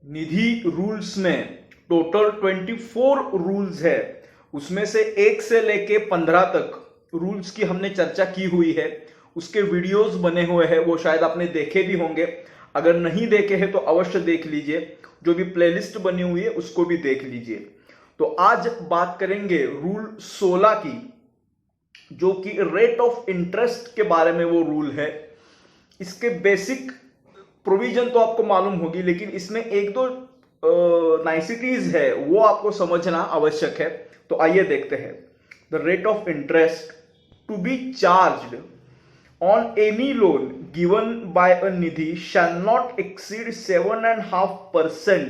निधि rules में total 24 rules है, उसमें से 1 से लेके 15 तक रूल्स की हमने चर्चा की हुई है। उसके वीडियोस बने हुए हैं, वो शायद आपने देखे भी होंगे। अगर नहीं देखे हैं तो अवश्य देख लीजिए, जो भी प्लेलिस्ट बनी हुई है उसको भी देख लीजिए। तो आज बात करेंगे रूल 16 की, जो कि रेट ऑफ इंटरेस्ट के बारे में वो रूल है। इसके बेसिक प्रोविजन तो आपको मालूम होगी, लेकिन इसमें एक दो नाइसिटीज है वो आपको समझना आवश्यक है। तो आइए देखते हैं। The rate of interest to be charged on any loan given by a Nidhi shall not exceed 7.5%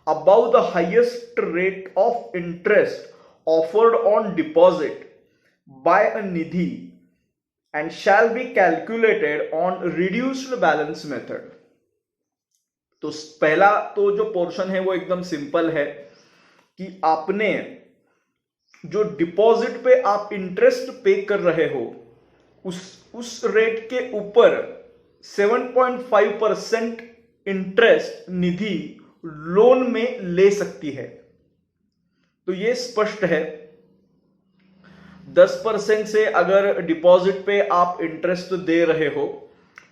above the highest rate of interest offered on deposit by a nidhi and shall be calculated on reduced balance method। तो पहला तो जो portion है वो एकदम simple है कि आपने जो डिपॉजिट पे आप इंटरेस्ट पे कर रहे हो उस रेट के ऊपर 7.5% इंटरेस्ट निधि लोन में ले सकती है। तो ये स्पष्ट है। 10% से अगर डिपॉजिट पे आप इंटरेस्ट दे रहे हो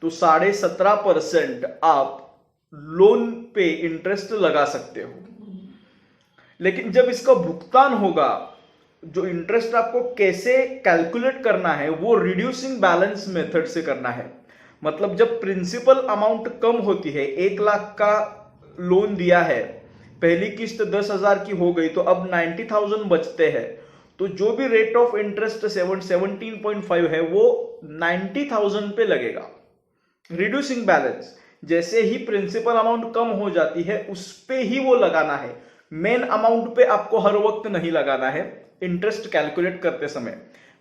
तो 17.5% आप लोन पे इंटरेस्ट लगा सकते हो। लेकिन जब इसका भुगतान होगा, जो इंटरेस्ट आपको कैसे कैलकुलेट करना है वो रिड्यूसिंग बैलेंस मेथड से करना है। मतलब जब प्रिंसिपल अमाउंट कम होती है, 1 लाख का लोन दिया है, पहली किस्त 10,000 की हो गई तो अब 90,000 बचते हैं, तो जो भी रेट ऑफ इंटरेस्ट 17.5 है वो 90,000 पे लगेगा। रिड्यूसिंग बैलेंस, जैसे ही प्रिंसिपल अमाउंट कम हो जाती है उस पे ही वो लगाना है। मेन अमाउंट पे आपको हर वक्त नहीं लगाना है। इंटरेस्ट कैलकुलेट करते समय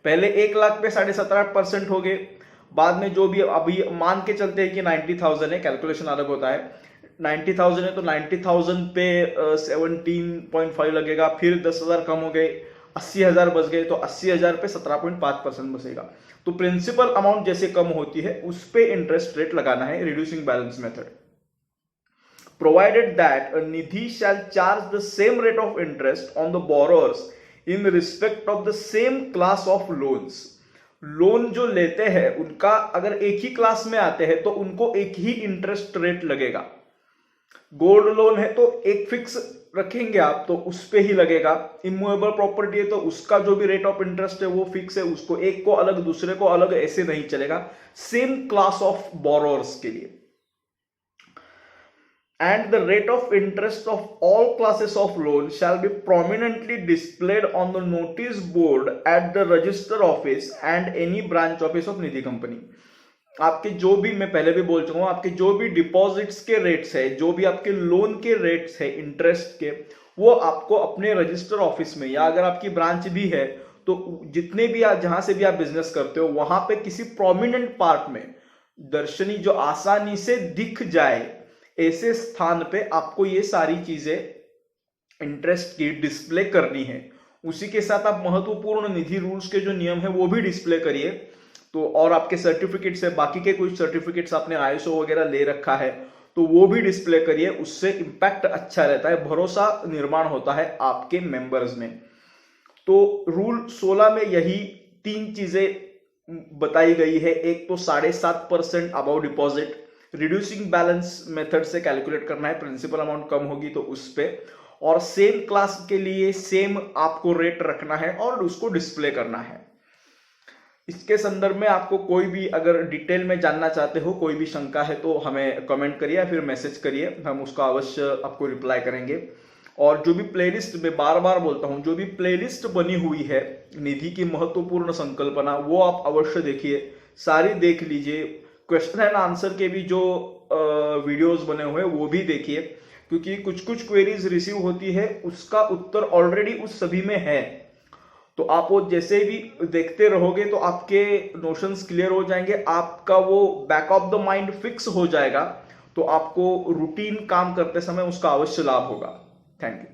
पहले 1 लाख पे 17.5% हो गए, बाद में जो भी अभी मान के चलते हैं कि 90,000 है, कैलकुलेशन अलग होता है। 90,000 है तो 90,000 पे 17.5 लगेगा, फिर 10,000 कम हो गए, 80,000 बच गए तो 80,000 पे 17.5% बचेगा। तो प्रिंसिपल अमाउंट जैसे कम होती है उस पे इंटरेस्ट रेट लगाना है, reducing balance method. Provided that a Nidhi shall charge the same rate of interest on the borrowers in respect of the same class of loans. Loan जो लेते हैं उनका अगर एक ही क्लास में आते हैं तो उनको एक ही इंटरेस्ट रेट लगेगा। गोल्ड लोन है तो एक फिक्स रखेंगे आप तो उस पे ही लगेगा। इमूवेबल प्रॉपर्टी है तो उसका जो भी रेट ऑफ इंटरेस्ट है वो फिक्स है, उसको एक को अलग दूसरे को अलग ऐसे नहीं चलेगा, सेम क्लास ऑफ बोरोअर्स के लिए। And the rate of interest of all classes of loan shall be prominently displayed on the notice board at the register office and any branch office of Nidhi company. आपके जो भी, मैं पहले भी बोल चुका हूं, आपके जो भी डिपॉजिट्स के रेट्स है, जो भी आपके लोन के रेट्स है इंटरेस्ट के, वो आपको अपने रजिस्टर ऑफिस में, या अगर आपकी ब्रांच भी है तो जितने भी आप जहां से भी आप बिजनेस करते हो वहां पे किसी प्रोमिनेंट पार्ट में, दर्शनी जो आसानी से दिख जाए ऐसे स्थान पे आपको ये सारी चीजें इंटरेस्ट की डिस्प्ले करनी है। उसी के साथ आप महत्वपूर्ण निधि रूल्स के जो नियम है वो भी डिस्प्ले करिए। तो और आपके सर्टिफिकेट्स है, बाकी के कुछ सर्टिफिकेट्स आपने ISO वगैरह ले रखा है तो वो भी डिस्प्ले करिए। उससे इंपैक्ट अच्छा रहता है, भरोसा निर्माण होता है आपके मेंबर्स में। तो रूल 16 में यही 3 चीजें बताई गई है। एक तो 7.5% above deposit, reducing balance method से कैलकुलेट करना है, प्रिंसिपल अमाउंट कम होगी तो उस पे, और सेम क्लास के लिए सेम आपको रेट रखना है और उसको डिस्प्ले करना है। इसके संदर्भ में आपको कोई भी अगर डिटेल में जानना चाहते हो, कोई भी शंका है तो हमें कमेंट करिए या फिर मैसेज करिए, हम उसका अवश्य आपको रिप्लाई करेंगे। और जो भी प्लेलिस्ट, मैं बार बार बोलता हूं, जो भी प्लेलिस्ट बनी हुई है निधि की महत्वपूर्ण संकल्पना, वो आप अवश्य देखिए, सारी देख लीजिए। क्वेश्चन एंड आंसर के भी जो वीडियोस बने हुए हैं वो भी देखिए, क्योंकि कुछ कुछ क्वेरीज रिसीव होती है उसका उत्तर ऑलरेडी उस सभी में है। तो आप वो जैसे भी देखते रहोगे तो आपके नोशंस क्लियर हो जाएंगे, आपका वो back of the mind fix हो जाएगा, तो आपको रूटीन काम करते समय उसका अवश्य लाभ होगा। Thank you.